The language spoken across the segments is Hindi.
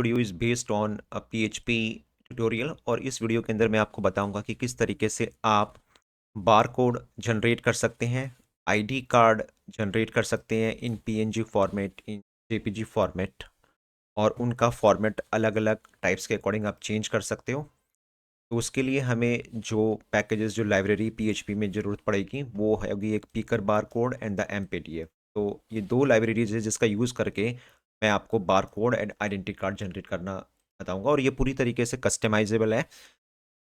Video is based on PHP tutorial और इस वीडियो के अंदर मैं आपको बताऊंगा कि किस तरीके से आप बारकोड जनरेट कर सकते हैं, आईडी कार्ड जनरेट कर सकते हैं इन पीएनजी फॉर्मेट, इन जेपीजी फॉर्मेट, और उनका फॉर्मेट अलग अलग टाइप्स के अकॉर्डिंग आप चेंज कर सकते हो। तो उसके लिए हमें जो पैकेजेस, जो लाइब्रेरी पीएचपी में ज़रूरत पड़ेगी वो होगी एक पीकर बार कोड एंड द एमपीडीएफ। तो ये दो लाइब्रेरीज है जिसका यूज़ करके मैं आपको bar code and identity card generate करना बताऊंगा, और ये पूरी तरीके से कस्टमाइजेबल है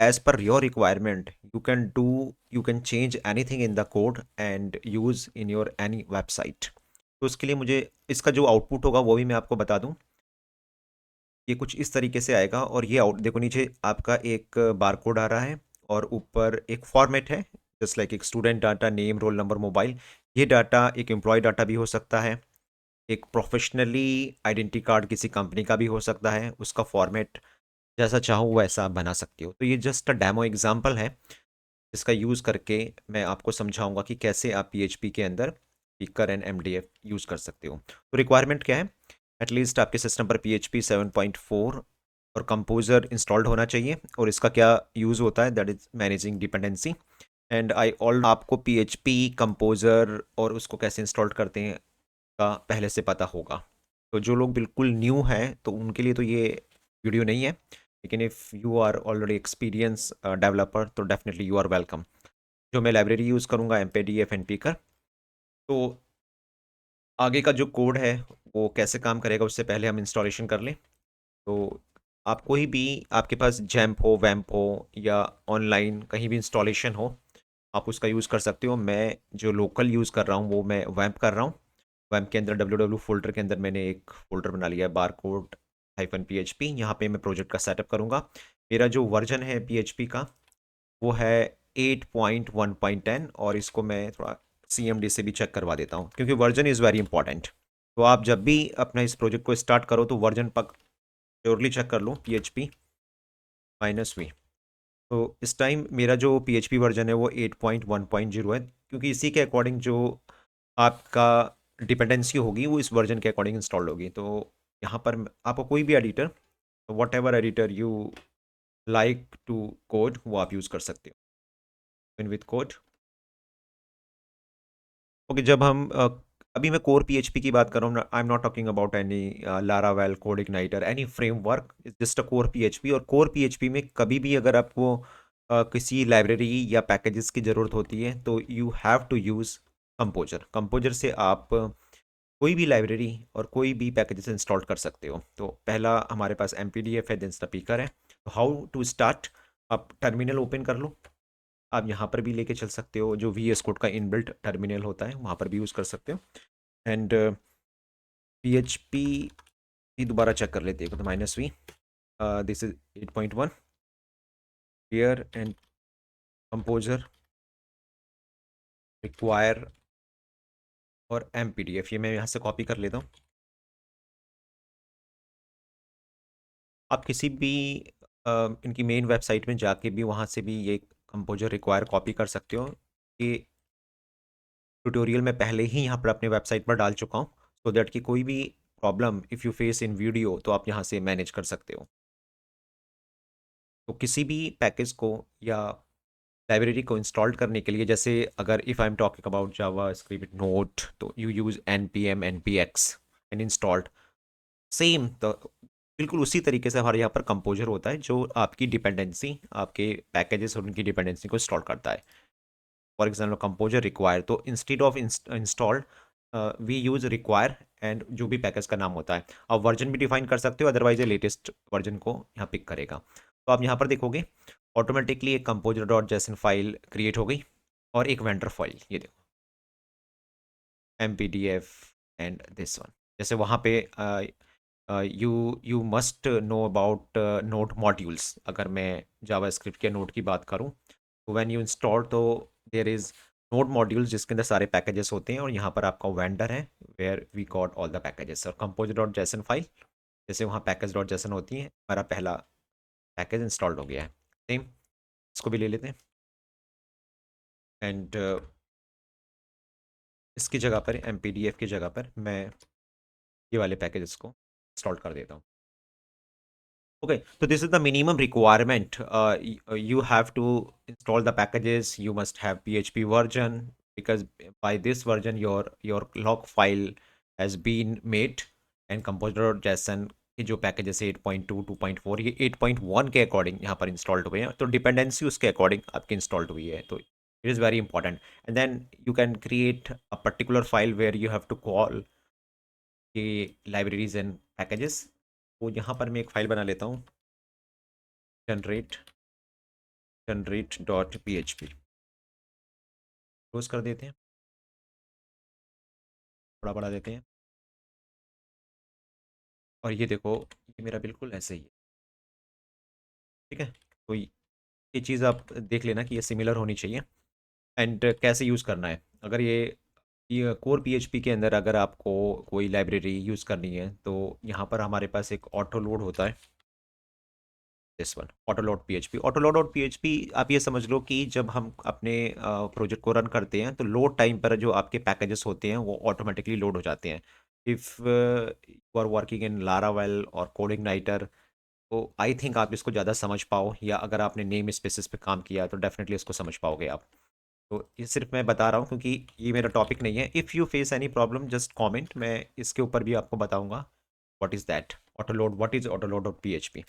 as per your requirement. You can change anything in the code and use in your any website. तो उसके लिए मुझे इसका जो आउटपुट होगा वो भी मैं आपको बता दूं। ये कुछ इस तरीके से आएगा, और ये आउट देखो, नीचे आपका एक बारकोड आ रहा है और ऊपर एक फॉर्मेट है, जस्ट लाइक एक student data, name, role number, mobile. ये डाटा एक एम्प्लॉय डाटा भी हो सकता है, एक प्रोफेशनली आइडेंटिटी कार्ड किसी कंपनी का भी हो सकता है। उसका फॉर्मेट जैसा चाहो वैसा आप बना सकते हो। तो ये जस्ट अ डेमो एग्जांपल है जिसका यूज़ करके मैं आपको समझाऊंगा कि कैसे आप पीएचपी के अंदर पिकर एंड एमडीएफ यूज़ कर सकते हो। तो रिक्वायरमेंट क्या है? एटलीस्ट आपके सिस्टम पर PHP 7.4 और कंपोजर इंस्टॉल्ड होना चाहिए। और इसका क्या यूज़ होता है? That is managing dependency. And I all आपको PHP कंपोजर और उसको कैसे इंस्टॉल करते हैं का पहले से पता होगा। तो जो लोग बिल्कुल न्यू हैं तो उनके लिए तो ये वीडियो नहीं है, लेकिन if you are already experience developer तो डेफिनेटली यू आर वेलकम। जो मैं लाइब्रेरी यूज़ करूँगा MPDF एंड पीकर। तो आगे का जो कोड है वो कैसे काम करेगा उससे पहले हम इंस्टॉलेशन कर लें। तो आप कोई भी, आपके पास जैम्प हो, वैम्प हो, या ऑनलाइन कहीं भी इंस्टॉलेशन हो, आप उसका यूज़ कर सकते हो। मैं जो लोकल यूज़ कर रहा हूँ वो मैं वैम्प कर रहा हूँ। वैम्प के अंदर www फोल्डर के अंदर मैंने एक फ़ोल्डर बना लिया है, बारकोड -php। यहाँ पे मैं प्रोजेक्ट का सेटअप करूँगा। मेरा जो वर्जन है PHP का वो है 8.1.10, और इसको मैं थोड़ा CMD से भी चेक करवा देता हूँ क्योंकि वर्जन इज़ वेरी इंपॉर्टेंट। तो आप जब भी अपना इस प्रोजेक्ट को स्टार्ट करो तो वर्जन पक श्योरली चेक कर लो, PHP-V। तो इस टाइम मेरा जो PHP वर्जन है वो 8.1.0 है, क्योंकि इसी के अकॉर्डिंग जो आपका डिपेंडेंसी होगी वो इस वर्जन के अकॉर्डिंग इंस्टॉल्ड होगी। तो यहाँ पर आपको कोई भी editor, whatever editor you like to code, वो आप यूज़ कर सकते हो इन विथ कोड। ओके, जब हम अभी मैं कोर PHP की बात कर रहा हूँ, I am not talking about any Laravel, code igniter, any framework, is just a core PHP। और कोर PHP में कभी भी अगर आपको किसी लाइब्रेरी या पैकेजेस की ज़रूरत होती है तो you have to use composer. Composer से आप कोई भी लाइब्रेरी और कोई भी पैकेजेस इंस्टॉल कर सकते हो। तो पहला हमारे पास MPDF है, देन स्पीकर है। तो हाउ टू स्टार्ट? आप टर्मिनल ओपन कर लो। आप यहाँ पर भी लेके चल सकते हो, जो VS कोड का इनबिल्ट टर्मिनल होता है वहाँ पर भी यूज़ कर सकते हो। एंड PHP भी दोबारा चेक कर लेते हैं। तो -V, this is 8.1, clear and composer, require और MPDF। ये मैं यहाँ से कॉपी कर लेता हूँ। आप किसी भी इनकी मेन वेबसाइट में जाके भी वहाँ से भी ये कंपोजर रिक्वायर कॉपी कर सकते हो। ये ट्यूटोरियल मैं पहले ही यहाँ पर अपने वेबसाइट पर डाल चुका हूँ, सो दैट कि कोई भी problem if you face in video तो आप यहाँ से मैनेज कर सकते हो। तो किसी भी पैकेज को या लाइब्रेरी को इंस्टॉल करने के लिए, जैसे अगर if I am talking about JavaScript node, तो you use npm npx and installed same. तो बिल्कुल उसी तरीके से हमारे यहाँ पर कंपोजर होता है जो आपकी डिपेंडेंसी, आपके पैकेजेस और उनकी डिपेंडेंसी को इंस्टॉल करता है। फॉर एग्जाम्पल कंपोजर रिक्वायर, तो instead of installed we use require and जो भी पैकेज का नाम होता है। आप वर्जन भी डिफाइन कर सकते हो, अदरवाइज ये लेटेस्ट वर्जन को यहाँ पिक करेगा। तो आप यहाँ पर देखोगे ऑटोमेटिकली एक composer dot JSON file create हो गई, और एक वेंडर फाइल, ये देखो MPDF एंड दिस वन। जैसे वहाँ पे you you must know about node modules. अगर मैं जावा स्क्रिप्ट के नोड की बात करूँ तो व्हेन यू इंस्टॉल, तो देयर इज़ नोड मॉड्यूल्स जिसके अंदर सारे पैकेजेस होते हैं, और यहाँ पर आपका वेंडर है where we got all the packages. और कंपोजर डॉट जेसन फाइल, जैसे वहाँ पैकेज डॉट जेसन होती है, हमारा पहला पैकेज इंस्टॉल्ड हो गया है। सेम इसको भी ले लेते हैं, एंड इसकी जगह पर MPDF की जगह पर मैं ये वाले पैकेजेस को इंस्टॉल कर देता हूँ। Okay, so this is the minimum requirement. You have to install the packages. You must have PHP version because by this version your log file has been made and composer.json के जो पैकेजेस 8.2 2.4 ये 8.1 के अकॉर्डिंग यहाँ पर इंस्टॉल्ड हुए हैं तो डिपेंडेंसी उसके अकॉर्डिंग आपकी इंस्टॉल्ड हुई है तो it is very important and then you can create a particular file where you have to call के लाइब्रेरीज एंड पैकेजेस तो यहाँ पर मैं एक फाइल बना लेता हूँ generate.php क्लोज कर देते हैं थोड़ा बढ़ा देते हैं और ये देखो ये मेरा बिल्कुल ऐसे ही है ठीक है तो ये चीज़ आप देख लेना कि ये सिमिलर होनी चाहिए एंड कैसे यूज़ करना है अगर ये कोर पीएचपी के अंदर अगर आपको कोई लाइब्रेरी यूज़ करनी है तो यहाँ पर हमारे पास एक ऑटो लोड होता है दिस वन ऑटोलोड.php आप ये समझ लो कि जब हम अपने प्रोजेक्ट को रन करते हैं तो लोड टाइम पर जो आपके पैकेजेस होते हैं वो ऑटोमेटिकली लोड हो जाते हैं if you are working in Laravel और कोडिंग नाइटर तो आई थिंक आप इसको ज़्यादा समझ पाओ या अगर आपने नेम स्पेसिस पे काम किया तो डेफिनेटली इसको समझ पाओगे आप तो ये सिर्फ मैं बता रहा हूँ क्योंकि ये मेरा टॉपिक नहीं है if you face any problem just comment मैं इसके ऊपर भी आपको बताऊंगा what is that autoload what is ऑटोलोड.php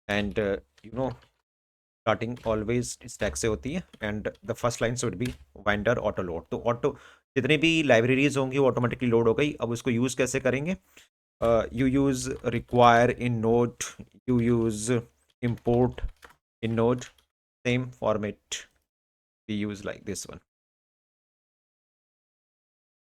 and you know starting always stack से होती है and the first line should be vendor autoload तो ऑटो जितनी भी लाइब्रेरीज होंगी वो ऑटोमेटिकली लोड हो गई अब उसको यूज़ कैसे करेंगे you use require in node you use import in node same format we use like this one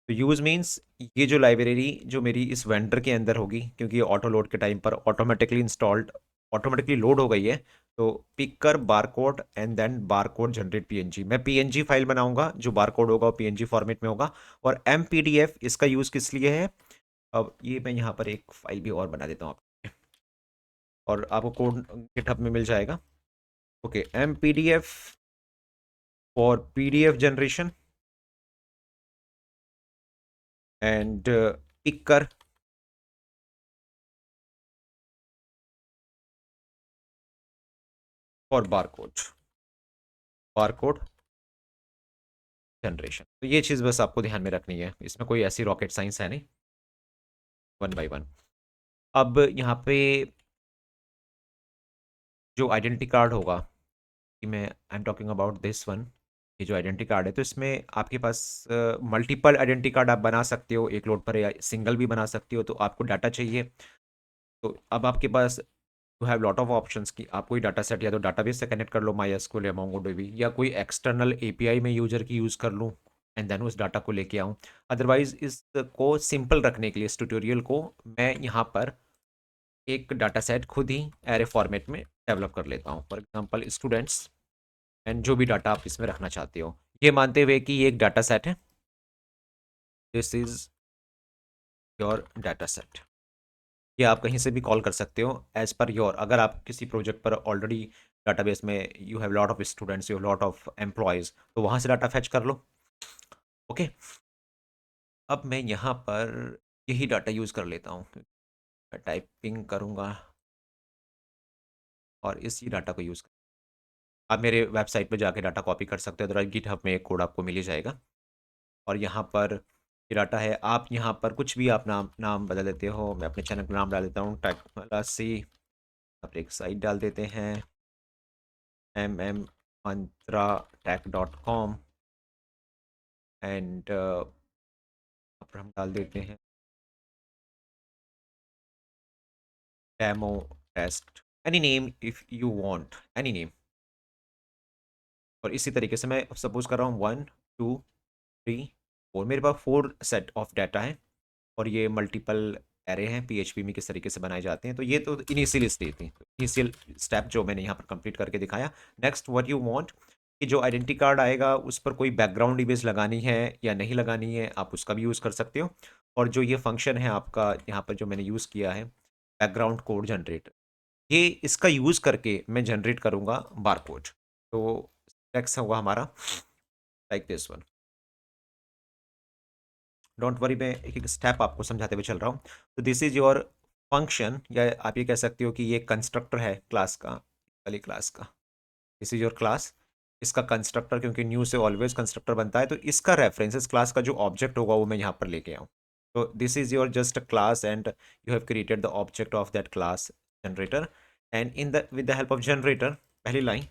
तो यूज़ मीन्स ये जो लाइब्रेरी जो मेरी इस वेंडर के अंदर होगी क्योंकि ये ऑटो लोड के टाइम पर ऑटोमेटिकली इंस्टॉल्ड ऑटोमेटिकली लोड हो गई है तो Picqer barcode and then barcode generate PNG मैं पीएनजी फाइल बनाऊंगा जो बारकोड होगा वो पीएनजी फॉर्मेट में होगा और एमपीडीएफ इसका यूज़ किस लिए है अब ये मैं यहाँ पर एक फाइल भी और बना देता हूँ आपको और आपको कोड गिटहब में मिल जाएगा okay mPDF for PDF generation and pick कर फॉर बारकोड जनरेशन तो ये चीज़ बस आपको ध्यान में रखनी है इसमें कोई ऐसी रॉकेट साइंस है नहीं वन बाय वन अब यहाँ पे जो आइडेंटिटी कार्ड होगा कि मैं आई am talking about this one ये जो आइडेंटिटी कार्ड है तो इसमें आपके पास मल्टीपल आइडेंटिटी कार्ड आप बना सकते हो एक लोड पर या सिंगल भी बना सकते हो तो आपको डाटा चाहिए तो अब आपके पास you have lot of options की आप कोई डाटा सेट या तो डाटाबेस से कनेक्ट कर लो माई एसक्यूएल या मोंगोडीबी या कोई एक्सटर्नल एपीआई में यूजर की यूज़ कर लूँ एंड देन उस डाटा को लेके आऊँ अदरवाइज इसको सिंपल रखने के लिए इस ट्यूटोरियल को मैं यहाँ पर एक डाटा सेट खुद ही एरे फॉर्मेट में डेवलप कर लेता हूँ फॉर एग्जांपल स्टूडेंट्स एंड जो भी डाटा आप इसमें रखना चाहते हो ये मानते हुए कि ये एक डाटा सेट है this is your data set ये आप कहीं से भी कॉल कर सकते हो एज पर योर अगर आप किसी प्रोजेक्ट पर ऑलरेडी डाटाबेस में you have lot of students you have lot of employees तो वहाँ से डाटा फैच कर लो ओके अब मैं यहाँ पर यही डाटा यूज़ कर लेता हूँ मैं टाइपिंग करूँगा और इसी डाटा को यूज़ आप मेरे वेबसाइट पे जाके डाटा कॉपी कर सकते हो अदरवाइज गिटहब में एक कोड आपको मिल ही जाएगा और यहाँ पर ये डाटा है आप यहाँ पर कुछ भी आप नाम नाम बदल देते हो मैं अपने चैनल का नाम डाल देता हूँ टेक्नोलॉजी आप एक साइट डाल देते हैं mmmantraTech.com एंड पर हम डाल देते हैं demo test any name if you want any name और इसी तरीके से मैं सपोज कर रहा हूँ 1 2 3 4 मेरे पास 4 सेट ऑफ डाटा है और ये मल्टीपल एरे हैं पीएचपी में किस तरीके से बनाए जाते हैं तो ये तो इनिशियल स्टेज थी इनिशियल स्टेप जो मैंने यहाँ पर कंप्लीट करके दिखाया नेक्स्ट व्हाट यू वांट कि जो आइडेंटिटी कार्ड आएगा उस पर कोई बैकग्राउंड इमेज लगानी है या नहीं लगानी है आप उसका भी यूज़ कर सकते हो और जो ये फंक्शन है आपका यहाँ पर जो मैंने यूज़ किया है बैकग्राउंड कोड जनरेट ये इसका यूज़ करके मैं जनरेट करूँगा बारकोड तो टेक्स्ट होगा हमारा like this one don't worry मैं एक एक स्टेप आपको समझाते हुए चल रहा हूँ तो दिस इज योर फंक्शन, या आप ये कह सकते हो कि ये कंस्ट्रक्टर है क्लास का, वाली क्लास का, दिस इज योर क्लास। इसका कंस्ट्रक्टर, क्योंकि न्यू से ऑलवेज कंस्ट्रक्टर बनता है, तो इसका रेफरेंस, इस क्लास का जो ऑब्जेक्ट होगा वो मैं यहाँ पर लेके आऊँ। तो this is your just a class and you have created the object of that class generator, and in the with the help of generator, पहली लाइन,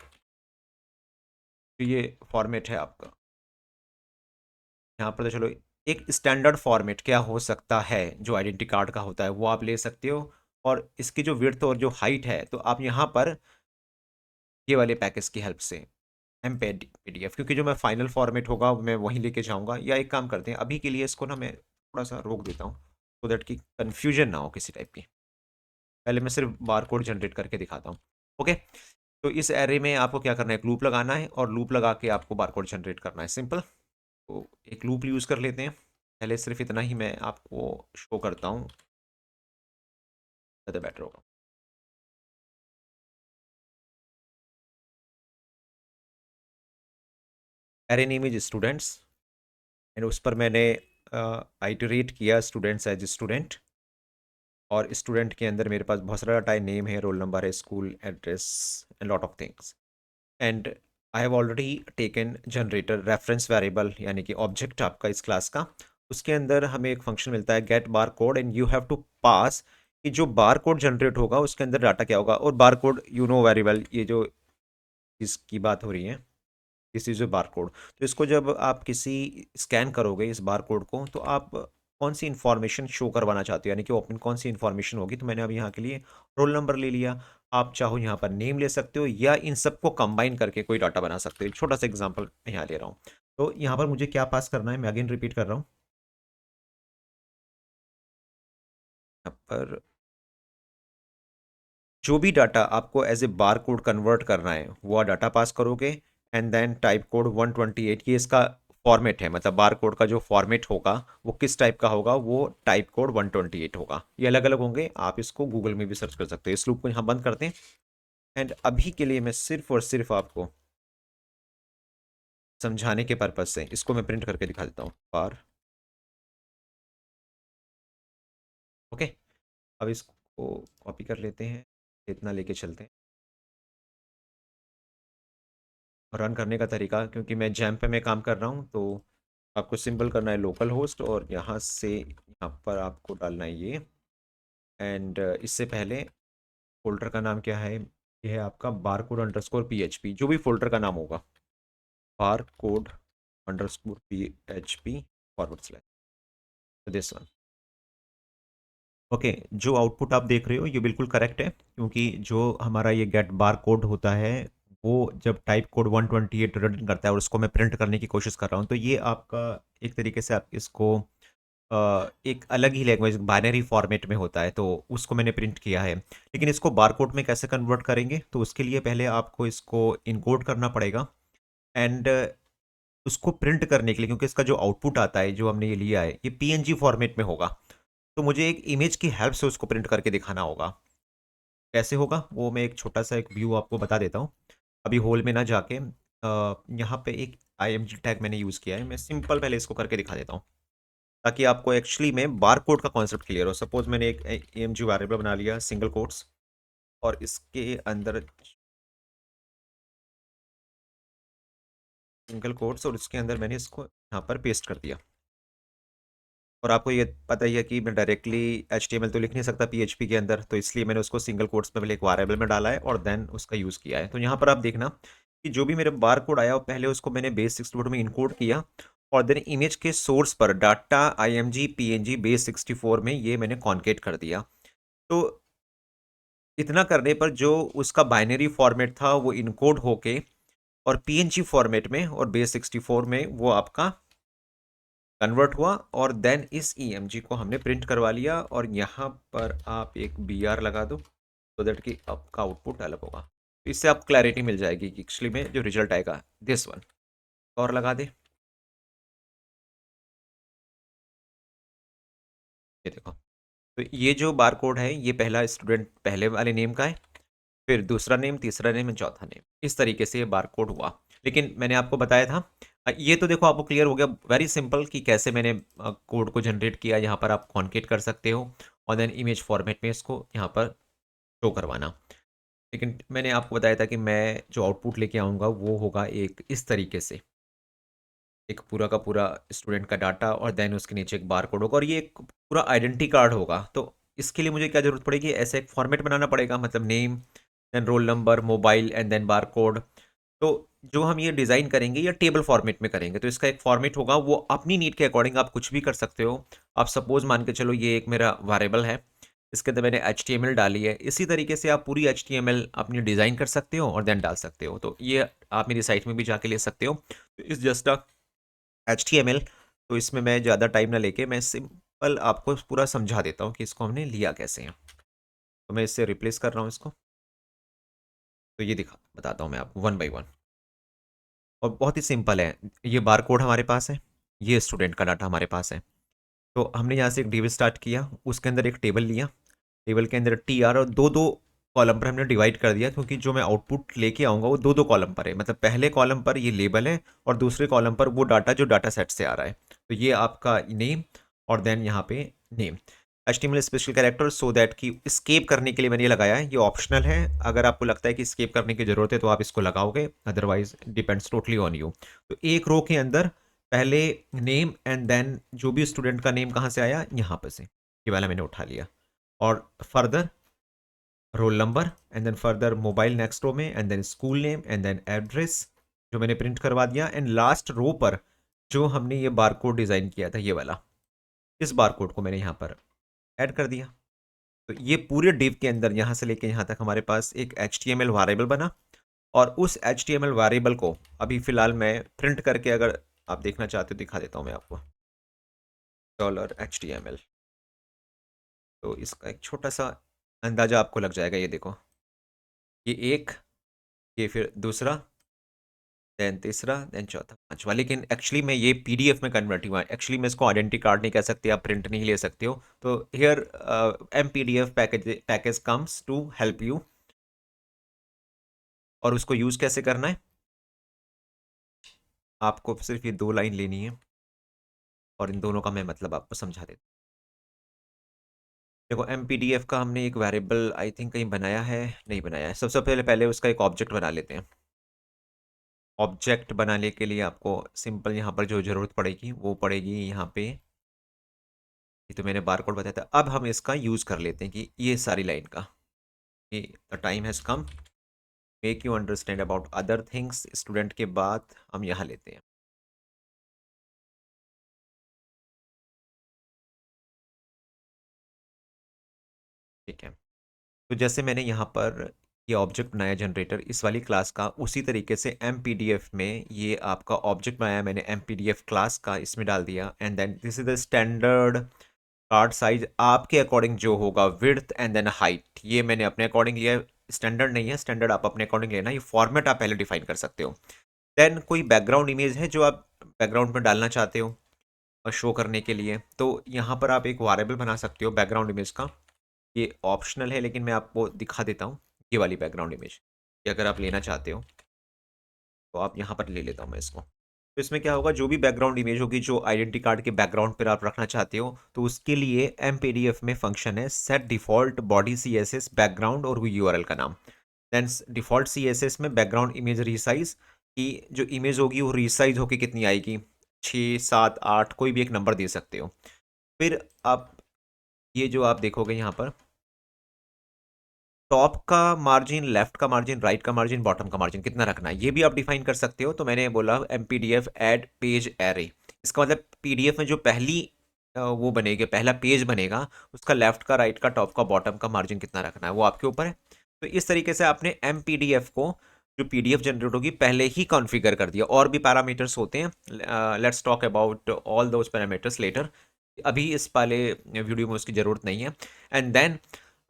तो ये फॉर्मेट है आपका यहाँ पर। तो चलो, एक स्टैंडर्ड फॉर्मेट क्या हो सकता है जो आइडेंटिटी कार्ड का होता है वो आप ले सकते हो। और इसकी जो विड्थ और जो हाइट है, तो आप यहाँ पर ये वाले पैकेज की हेल्प से MPDF, क्योंकि जो मैं फाइनल फॉर्मेट होगा मैं वहीं लेके जाऊंगा। या एक काम करते हैं, अभी के लिए इसको ना मैं थोड़ा सा रोक देता हूँ, सो दैट कि कन्फ्यूजन ना हो किसी टाइप की। पहले मैं सिर्फ बार कोड जनरेट करके दिखाता हूँ। ओके, तो इस एरे में आपको क्या करना है, एक लूप लगाना है, और लूप लगा के आपको बार कोड जनरेट करना है, सिंपल। तो एक लूप यूज़ कर लेते हैं। पहले सिर्फ इतना ही मैं आपको शो करता हूँ, ज़्यादा बेटर होगा। Array name is students, and उस पर मैंने आइटरेट किया स्टूडेंट्स एज स्टूडेंट। और स्टूडेंट के अंदर मेरे पास बहुत सारा डाटा है, नेम है, रोल नंबर है, school address, and lot of things. And I have already taken generator reference variable, यानी कि ऑब्जेक्ट आपका इस क्लास का। उसके अंदर हमें एक फंक्शन मिलता है get barcode, and you have to pass कि जो बार कोड जनरेट होगा उसके अंदर डाटा क्या होगा। और bar code you know variable, ये जो इसकी बात हो रही है, this is a bar code. तो इसको जब आप किसी स्कैन करोगे इस बार कोड को, तो आप कौन सी इन्फॉर्मेशन शो करवाना चाहते हो, यानी कि ओपन कौन सी इन्फॉर्मेशन होगी। तो मैंने अब यहाँ के लिए रोल नंबर ले लिया। आप चाहो यहाँ पर नेम ले सकते हो, या इन सबको कंबाइन करके कोई डाटा बना सकते हो। एक छोटा सा एग्जांपल मैं यहाँ ले रहा हूँ। तो यहाँ पर मुझे क्या पास करना है, मैं अगेन रिपीट कर रहा हूँ। यहाँ पर जो भी डाटा आपको as a bar code convert करना है वो डाटा पास करोगे, एंड देन टाइप कोड 128, ये इसका फॉर्मेट है, मतलब बार कोड का जो फॉर्मेट होगा वो किस टाइप का होगा, वो टाइप कोड 128 होगा। ये अलग अलग होंगे, आप इसको गूगल में भी सर्च कर सकते हैं। इस लूप को यहाँ बंद करते हैं, एंड अभी के लिए मैं सिर्फ और सिर्फ आपको समझाने के पर्पज से इसको मैं प्रिंट करके दिखा देता हूँ, बार। ओके, अब इसको कॉपी कर लेते हैं, इतना लेके चलते हैं। रन करने का तरीका, क्योंकि मैं जैम पे मैं काम कर रहा हूँ, तो आपको सिंपल करना है लोकल होस्ट, और यहाँ से यहाँ पर आपको डालना है ये। एंड इससे पहले फोल्डर का नाम क्या है, ये है आपका barcode_php, जो भी फोल्डर का नाम होगा, barcode_php दिस वन। ओके, जो आउटपुट आप देख रहे हो ये बिल्कुल करेक्ट है, क्योंकि जो हमारा ये गेट बार कोड होता है वो जब टाइप कोड 128 रिटर्न करता है और उसको मैं प्रिंट करने की कोशिश कर रहा हूँ, तो ये आपका एक तरीके से आप इसको एक अलग ही लैंग्वेज बाइनरी फॉर्मेट में होता है, तो उसको मैंने प्रिंट किया है। लेकिन इसको बार कोड में कैसे कन्वर्ट करेंगे, तो उसके लिए पहले आपको इसको इनकोड करना पड़ेगा। एंड उसको प्रिंट करने के लिए, क्योंकि इसका जो आउटपुट आता है जो हमने ये लिया है ये PNG फॉर्मेट में होगा, तो मुझे एक इमेज की हेल्प से उसको प्रिंट करके दिखाना होगा। कैसे होगा वो मैं एक छोटा सा एक व्यू आपको बता देता हूँ। अभी होल में ना जाके यहाँ पे एक IMG टैग मैंने यूज़ किया है, मैं सिंपल पहले इसको करके दिखा देता हूँ, ताकि आपको एक्चुअली में बार कोड का कॉन्सेप्ट क्लियर हो। सपोज मैंने एक AMG वेरिएबल बना लिया सिंगल कोट्स, और इसके अंदर सिंगल कोट्स, और इसके अंदर मैंने इसको यहाँ पर पेस्ट कर दिया। और आपको ये पता ही है कि मैं डायरेक्टली HTML तो लिख नहीं सकता PHP के अंदर, तो इसलिए मैंने उसको सिंगल कोट्स में पहले एक वेरिएबल में डाला है और देन उसका यूज़ किया है। तो यहाँ पर आप देखना कि जो भी मेरे बार कोड आया, पहले उसको मैंने base64 में इनकोड किया, और देन इमेज के सोर्स पर डाटा IMG PNG base64 में ये मैंने कॉन्केट कर दिया। तो इतना करने पर जो उसका बाइनरी फॉर्मेट था वो इनकोड होके और PNG फॉर्मेट में और base64 में वो आपका कन्वर्ट हुआ, और देन इस EMG को हमने प्रिंट करवा लिया। और यहाँ पर आप एक BR लगा दो, सो दैट कि आपका आउटपुट अलग होगा। तो इससे आपको क्लैरिटी मिल जाएगी कि एक्चुअली में जो रिजल्ट आएगा दिस वन। और लगा दे, ये देखो। तो ये जो बार कोड है ये पहला स्टूडेंट पहले वाले नेम का है, फिर दूसरा नेम, तीसरा नेम, चौथा नेम, इस तरीके से ये बार कोड हुआ। लेकिन मैंने आपको बताया था, ये तो देखो आपको क्लियर हो गया, वेरी सिंपल, कि कैसे मैंने कोड को जनरेट किया। यहाँ पर आप कॉन्केट कर सकते हो, और देन इमेज फॉर्मेट में इसको यहाँ पर शो करवाना। लेकिन मैंने आपको बताया था कि मैं जो आउटपुट लेके आऊँगा वो होगा एक इस तरीके से, एक पूरा का पूरा स्टूडेंट का डाटा और देन उसके नीचे एक बार कोड होगा और ये एक पूरा आइडेंटिटी कार्ड होगा। तो इसके लिए मुझे क्या ज़रूरत पड़ेगी, ऐसा एक फॉर्मेट बनाना पड़ेगा, मतलब name, then roll number, mobile and then bar code. तो जो हम ये डिज़ाइन करेंगे ये टेबल फॉर्मेट में करेंगे, तो इसका एक फॉर्मेट होगा, वो अपनी नीड के अकॉर्डिंग आप कुछ भी कर सकते हो। आप सपोज मान के चलो ये एक मेरा वेरिएबल है, इसके अंदर मैंने HTML डाली है, इसी तरीके से आप पूरी HTML अपनी डिज़ाइन कर सकते हो और देन डाल सकते हो। तो ये आप मेरी साइट में भी जाके ले सकते हो। इस जस्ट HTML। तो इसमें मैं ज़्यादा टाइम ना लेके मैं सिंपल आपको पूरा समझा देता हूँ कि इसको हमने लिया कैसे है। तो मैं इससे रिप्लेस कर रहा हूँ इसको। तो ये दिखा बताता हूँ मैं आपको वन बाय वन, और बहुत ही सिंपल है। ये बार कोड हमारे पास है, ये स्टूडेंट का डाटा हमारे पास है। तो हमने यहाँ से एक डिव स्टार्ट किया, उसके अंदर एक टेबल लिया, टेबल के अंदर TR और दो दो कॉलम पर हमने डिवाइड कर दिया, क्योंकि जो मैं आउटपुट लेके आऊँगा वो दो दो कॉलम पर है। मतलब पहले कॉलम पर ये लेबल है और दूसरे कॉलम पर वो डाटा जो डाटा सेट से आ रहा है। तो ये आपका नेम और देन यहाँ पे name, HTML special character so that कि स्केप करने के लिए मैंने ये लगाया है। ये ऑप्शनल है, अगर आपको लगता है कि स्केप करने की ज़रूरत है तो आप इसको लगाओगे, otherwise depends totally on you. तो एक रो के अंदर पहले नेम एंड देन जो भी स्टूडेंट का नेम कहाँ से आया, यहाँ पर से, ये वाला मैंने उठा लिया, और further roll number and then further mobile next row में and then school name and then address जो मैंने प्रिंट करवा दिया। एंड लास्ट रो पर जो हमने ये बारकोड डिज़ाइन किया था ये वाला, इस बारकोड को मैंने यहाँ पर ऐड कर दिया। तो ये पूरे डिव के अंदर यहाँ से लेके यहाँ तक हमारे पास एक HTML वेरिएबल बना, और उस HTML वेरिएबल को अभी फ़िलहाल मैं प्रिंट करके, अगर आप देखना चाहते हो दिखा देता हूँ मैं आपको। $HTML, तो इसका एक छोटा सा अंदाज़ा आपको लग जाएगा। ये देखो, ये एक, ये फिर दूसरा, देन तीसरा, देन चौथा, पांचवा। लेकिन एक्चुअली मैं ये PDF में कन्वर्ट हुआ है, एक्चुअली मैं इसको आइडेंटिटी कार्ड नहीं कह सकते, आप प्रिंट नहीं ले सकते हो। तो here MPDF package comes to help you. और उसको यूज़ कैसे करना है, आपको सिर्फ ये 2 लाइन लेनी है और इन दोनों का मैं मतलब आपको समझा देता हूँ। देखो, MPDF का हमने एक वेरिएबल आई थिंक कहीं बनाया है, नहीं बनाया है। सबसे पहले पहले उसका एक ऑब्जेक्ट बना लेते हैं। ऑब्जेक्ट बनाने के लिए आपको सिंपल यहाँ पर जो ज़रूरत पड़ेगी वो पड़ेगी यहाँ पे, ये तो मैंने बार कोड बताया था। अब हम इसका यूज़ कर लेते हैं कि ये सारी लाइन का, कि the time has come make you understand about other things, student के बाद हम यहाँ लेते हैं। ठीक है, तो जैसे मैंने यहाँ पर ये ऑब्जेक्ट बनाया जनरेटर इस वाली क्लास का, उसी तरीके से MPDF में ये आपका ऑब्जेक्ट बनाया मैंने MPDF क्लास का, इसमें डाल दिया। And then this is the standard card size, आपके अकॉर्डिंग जो होगा, विड्थ एंड देन हाइट, ये मैंने अपने अकॉर्डिंग लिया है, स्टैंडर्ड नहीं है, स्टैंडर्ड आप अपने अकॉर्डिंग लेना। ये फॉर्मेट आप पहले डिफाइन कर सकते हो। देन कोई बैकग्राउंड इमेज है जो आप बैकग्राउंड में डालना चाहते हो और शो करने के लिए, तो यहाँ पर आप एक वेरिएबल बना सकते हो बैकग्राउंड इमेज का। ये ऑप्शनल है, लेकिन मैं आपको दिखा देता हूँ। ये वाली बैकग्राउंड इमेज ये अगर आप लेना चाहते हो तो आप यहाँ पर ले लेता हूँ मैं इसको। तो इसमें क्या होगा, जो भी बैकग्राउंड इमेज होगी जो आइडेंटिटी कार्ड के बैकग्राउंड पर आप रखना चाहते हो, तो उसके लिए MPDF में फंक्शन है set default body CSS background और वो URL का नाम। देन डिफॉल्ट CSS में बैकग्राउंड इमेज रीसाइज की जो इमेज होगी वो रीसाइज होके कितनी आएगी, 6 7 8 कोई भी एक नंबर दे सकते हो। फिर आप ये जो आप देखोगे यहाँ पर टॉप का मार्जिन, लेफ्ट का मार्जिन, राइट का मार्जिन, बॉटम का मार्जिन कितना रखना है, ये भी आप डिफाइन कर सकते हो। तो मैंने बोला MPDF ऐड पेज एरे, इसका मतलब PDF में जो पहली वो बनेगी, पहला पेज बनेगा, उसका लेफ्ट का, राइट का, टॉप का, बॉटम का मार्जिन कितना रखना है वो आपके ऊपर है। तो इस तरीके से आपने MPDF को, जो PDF जनरेट होगी, पहले ही कॉन्फ़िगर कर दिया। और भी पैरामीटर्स होते हैं, let's talk about all those parameters later, अभी इस वाले वीडियो में उसकी ज़रूरत नहीं है। एंड देन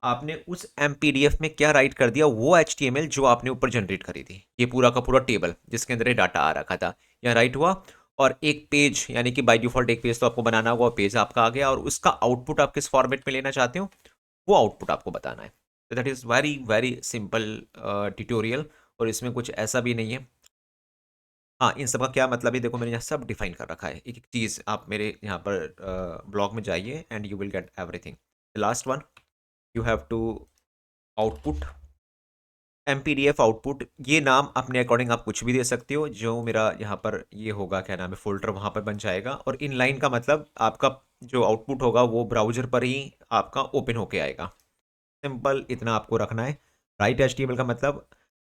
आपने उस MPDF में क्या राइट कर दिया, वो HTML जो आपने ऊपर जनरेट करी थी, ये पूरा का पूरा टेबल जिसके अंदर ये डाटा आ रखा था, यहाँ राइट हुआ। और एक पेज, यानी कि बाय डिफॉल्ट एक पेज तो आपको बनाना होगा, पेज आपका आ गया, और उसका आउटपुट आप किस फॉर्मेट में लेना चाहते हो वो आउटपुट आपको बताना है। तो that is very very simple tutorial, और इसमें कुछ ऐसा भी नहीं है। हाँ, इन सब का क्या मतलब है, देखो मैंने यहाँ सब डिफाइन कर रखा है, एक एक चीज़। आप मेरे यहाँ पर ब्लॉग में जाइए and you will get everything. Last one, you have to output mPDF output. ये नाम अपने अकॉर्डिंग आप कुछ भी दे सकते हो, जो मेरा यहाँ पर ये होगा क्या नाम है फोल्डर वहाँ पर बन जाएगा। और इनलाइन का मतलब आपका जो आउटपुट होगा वो ब्राउजर पर ही आपका ओपन होके आएगा। सिंपल इतना आपको रखना है। राइट एचटीएमएल का मतलब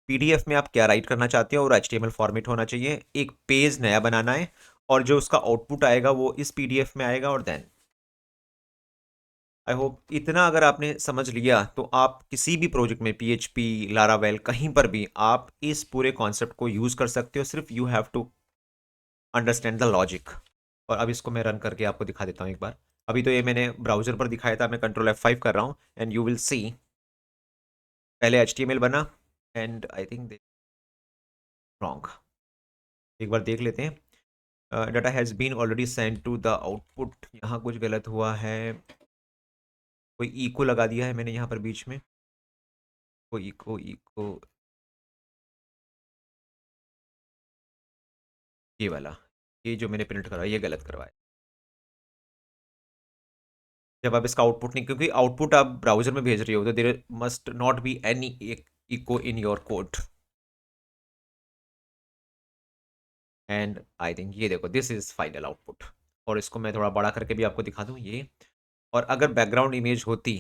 पीडीएफ में आप क्या राइट करना चाहते हो और एचटीएमएल फॉर्मेट होना चाहिए। एक पेज नया बनाना है और जो उसका आउटपुट आएगा वो इस पीडीएफ में आएगा। और देन आई होप इतना अगर आपने समझ लिया तो आप किसी भी प्रोजेक्ट में पीएचपी, लारावेल, कहीं पर भी आप इस पूरे कॉन्सेप्ट को यूज कर सकते हो। सिर्फ you have to understand the logic. और अब इसको मैं रन करके आपको दिखा देता हूँ एक बार। अभी तो ये मैंने ब्राउजर पर दिखाया था, मैं कंट्रोल F5 कर रहा हूँ एंड यू विल सी पहले एचटीएमएल बना एंड आई थिंक रॉन्ग। एक बार देख लेते हैं। Data has been already send to the output. यहाँ कुछ गलत हुआ है, कोई इको लगा दिया है मैंने यहाँ पर बीच में। कोई इको इको ये वाला, ये जो मैंने प्रिंट करा ये गलत करवाया। जब आप इसका आउटपुट नहीं, क्योंकि आउटपुट आप ब्राउजर में भेज रहे हो तो there must not be any echo in your code. And I think ये देखो दिस इज फाइनल आउटपुट। और इसको मैं थोड़ा बड़ा करके भी आपको दिखा दूँ ये। और अगर बैकग्राउंड इमेज होती,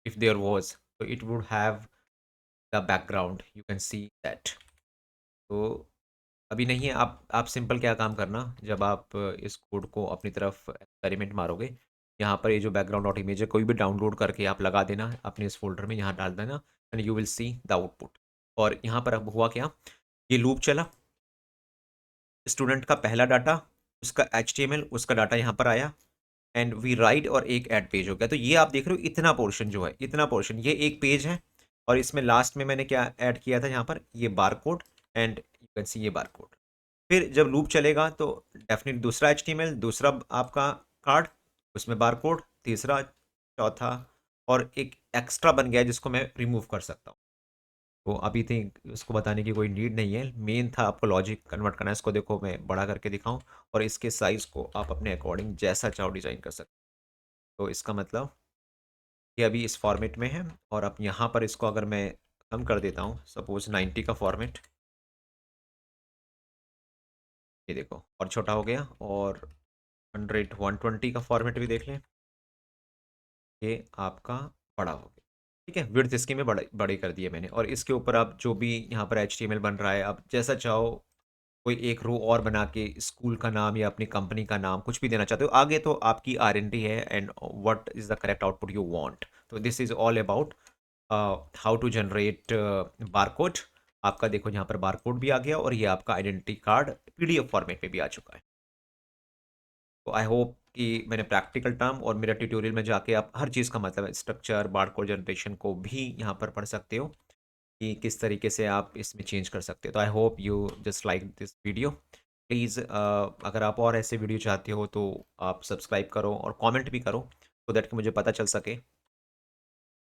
इफ देयर वाज, तो it would have the background, you can see that. तो अभी नहीं है। आप सिंपल क्या काम करना, जब आप इस कोड को अपनी तरफ एक्सपेरिमेंट मारोगे, यहाँ पर ये जो बैकग्राउंड डॉट इमेज है कोई भी डाउनलोड करके आप लगा देना अपने इस फोल्डर में, यहाँ डाल देना and you will see the output. और यहाँ पर अब हुआ क्या, ये लूप चला, स्टूडेंट का पहला डाटा, उसका एचटीएमएल, उसका डाटा यहाँ पर आया एंड वी राइट और एक ऐड पेज हो गया। तो ये आप देख रहे हो इतना पोर्शन जो है, इतना पोर्शन ये एक पेज है। और इसमें लास्ट में मैंने क्या ऐड किया था, यहाँ पर ये bar code and you can see ये बार कोड। फिर जब लूप चलेगा तो डेफिनेट दूसरा एचटीएमएल, दूसरा आपका कार्ड, उसमें बार कोड, तीसरा, चौथा, और एक एक्स्ट्रा बन गया जिसको मैं रिमूव कर सकता हूँ। तो अभी थिंक उसको बताने की कोई नीड नहीं है, मेन था आपको लॉजिक कन्वर्ट करना है। इसको देखो मैं बड़ा करके दिखाऊं और इसके साइज़ को आप अपने अकॉर्डिंग जैसा चाहो डिज़ाइन कर सकते हो। तो इसका मतलब ये अभी इस फॉर्मेट में है। और अब यहाँ पर इसको अगर मैं कम कर देता हूँ, सपोज 90 का फॉर्मेट, ये देखो और छोटा हो गया। और 120 का फॉर्मेट भी देख लें, ये आपका बड़ा हो गया। ठीक है, विड्थ इसकी में बड़ी कर दी है मैंने। और इसके ऊपर आप जो भी यहाँ पर एचटीएमएल बन रहा है, आप जैसा चाहो कोई एक रो और बना के स्कूल का नाम या अपनी कंपनी का नाम कुछ भी देना चाहते हो। आगे तो आपकी R&D है and what is the correct output you want. तो this is all about how to generate barcode. आपका देखो यहाँ पर बारकोड भी आ गया और ये आपका आइडेंटिटी कार्ड पीडीएफ फॉर्मेट में भी आ चुका है। तो आई होप कि मैंने प्रैक्टिकल टर्म और मेरा ट्यूटोरियल में जाके आप हर चीज़ का मतलब स्ट्रक्चर, बारकोड जनरेशन को भी यहाँ पर पढ़ सकते हो कि किस तरीके से आप इसमें चेंज कर सकते हो। तो I hope you just like this video. Please अगर आप और ऐसे वीडियो चाहते हो तो आप सब्सक्राइब करो और कमेंट भी करो, सो दैट कि मुझे पता चल सके